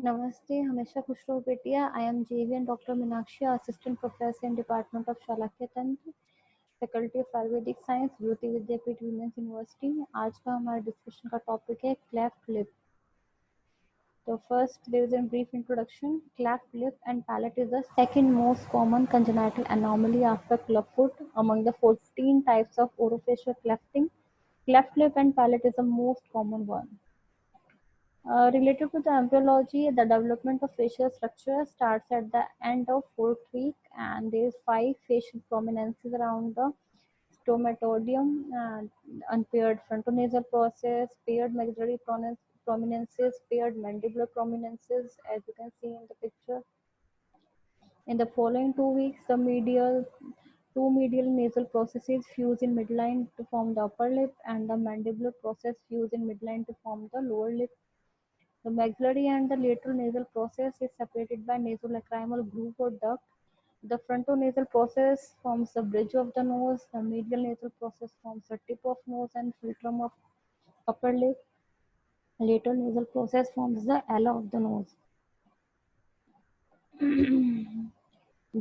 नमस्ते, हमेशा खुश रहो बेटिया। I am JVN doctor Meenakshi, assistant professor in department of Shalakya Tantra, faculty of Ayurvedic science, Jyoti Vidyapeeth women's university. आज का हमारा डिस्कशन का टॉपिक है cleft lip. So first there is a brief introduction. Cleft lip and palate is the second most common congenital anomaly after clubfoot. Among the 14 types of orofacial clefting, cleft lip and palate is the most common one. Related to the embryology, the development of facial structure starts at the end of fourth week, and there is 5 facial prominences around the stomatodeum, and unpaired frontonasal process, paired maxillary prominences, paired mandibular prominences, as you can see in the picture. In the following 2 weeks, the two medial nasal processes fuse in midline to form the upper lip, and the mandibular process fuse in midline to form the lower lip. The maxillary and the lateral nasal process is separated by nasolacrimal groove or duct. The frontonasal process forms the bridge of the nose. The medial nasal process forms the tip of nose and philtrum of upper lip. Lateral nasal process forms the ala of the nose.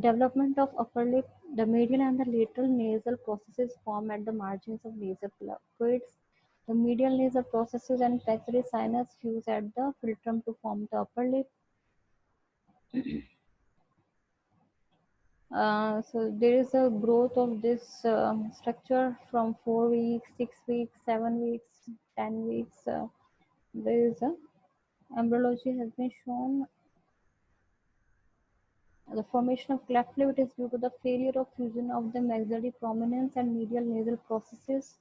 Development of upper lip. The medial and the lateral nasal processes form at the margins of nasal fluids. The medial nasal processes and pectoral sinus fuse at the philtrum to form the upper lip. So there is a growth of this structure from 4 weeks, 6 weeks, 7 weeks, 10 weeks. There is a embryology has been shown. The formation of cleft lip is due to the failure of fusion of the maxillary prominence and medial nasal processes.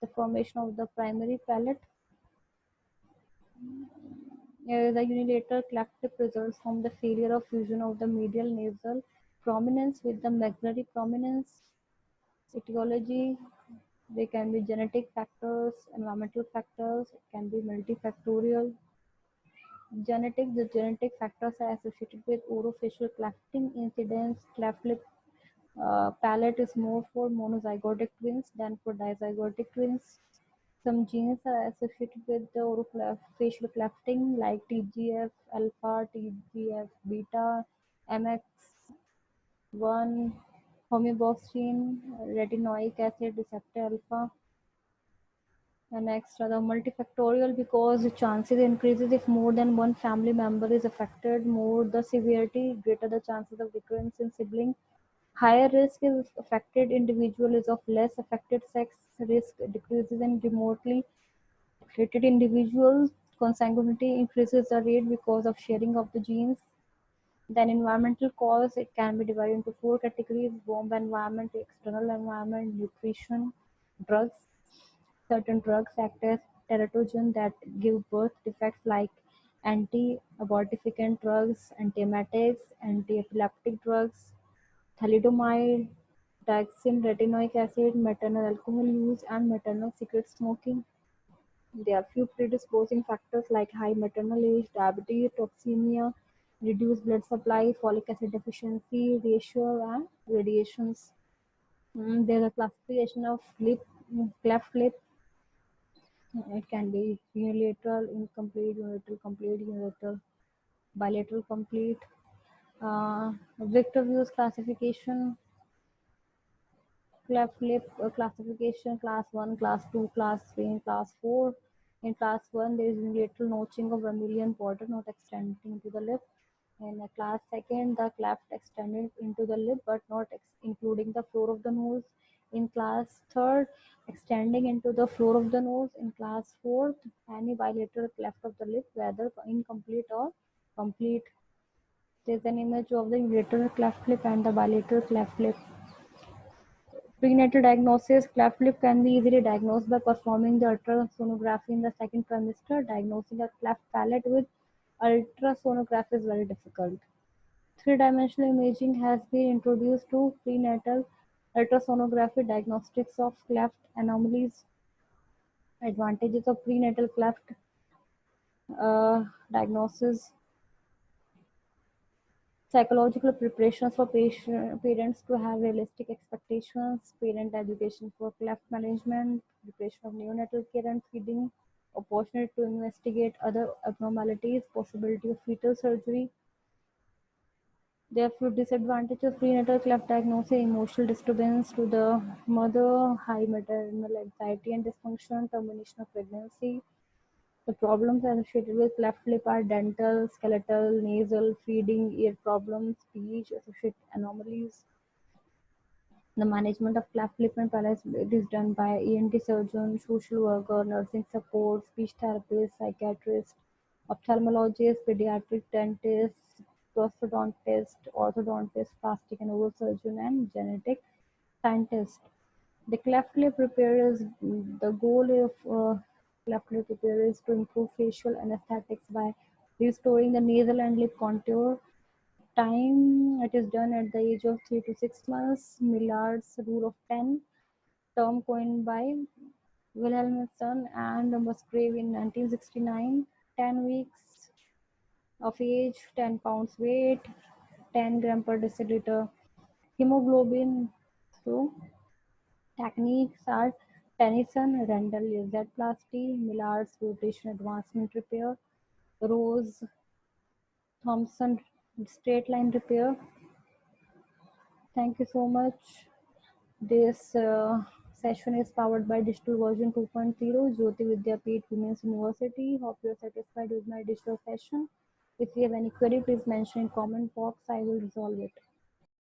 The formation of the primary palate. The unilateral cleft lip results from the failure of fusion of the medial nasal prominence with the maxillary prominence. Etiology. They can be genetic factors, environmental factors, it can be multifactorial. Genetic, the genetic factors are associated with orofacial clefting incidence. Cleft lip palate is more for monozygotic twins than for dizygotic twins. Some genes are associated with the orofacial clefting like TGF alpha, TGF beta, MX1, homoboxine, retinoic acid receptor alpha. And next are the multifactorial, because the chances increases if more than one family member is affected. More the severity, greater the chances of recurrence in sibling. Higher risk is affected individual is of less affected sex. Risk decreases in remotely related individuals. Consanguinity increases the rate because of sharing of the genes. Then environmental cause, it can be divided into 4 categories: bomb environment, external environment, nutrition, drugs. Certain drugs act as teratogen that give birth defects like anti-abortifacient drugs, antiemetics, anti-epileptic drugs, thalidomide, dioxin, retinoic acid, maternal alcohol use, and maternal cigarette smoking. There are few predisposing factors like high maternal age, diabetes, toxemia, reduced blood supply, folic acid deficiency, ratio, and radiations. There's a classification of cleft lip. It can be unilateral, incomplete, unilateral, complete, unilateral, bilateral, complete. Victor views classification, cleft lip classification: class 1, class 2, class 3, and class 4. In class 1, there is unilateral notching of vermilion border not extending to the lip. In class 2nd, the cleft extended into the lip but not including the floor of the nose. In class 3rd, extending into the floor of the nose. In class 4th, any bilateral cleft of the lip, whether incomplete or complete. There is an image of the unilateral cleft lip and the bilateral cleft lip. Prenatal diagnosis: cleft lip can be easily diagnosed by performing the ultrasonography in the second trimester. Diagnosing a cleft palate with ultrasonography is very difficult. Three-dimensional imaging has been introduced to prenatal ultrasonography diagnostics of cleft anomalies. Advantages of prenatal cleft diagnosis: psychological preparations for parents to have realistic expectations, parent education for cleft management, preparation of neonatal care and feeding. opportunity to investigate other abnormalities, possibility of fetal surgery. There are few disadvantages of prenatal cleft diagnosis: emotional disturbance to the mother, high maternal anxiety and dysfunction, termination of pregnancy. The problems associated with cleft lip are dental, skeletal, nasal, feeding, ear problems, speech associated anomalies. The management of cleft lip and palate is done by ENT surgeon, social worker, nursing support, speech therapist, psychiatrist, ophthalmologist, pediatric dentist, prosthodontist, orthodontist, plastic and oral surgeon, and genetic scientist. The cleft lip repair is the goal of cleft lip repair is to improve facial aesthetics by restoring the nasal and lip contour. Time it is done at the age of 3 to 6 months. Millard's rule of 10, term coined by Wilhelmsen and Musgrave in 1969. 10 weeks of age, 10 pounds weight, 10 gram per deciliter hemoglobin. So techniques are Tennyson, Randall Z-plasty, Millard's rotation advancement repair, Rose Thompson straight line repair. Thank you so much. This session is powered by Digital Version 2.0, Jyoti Vidyapeeth Women's University. Hope you are satisfied with my digital session. If you have any query, please mention in comment box. I will resolve it.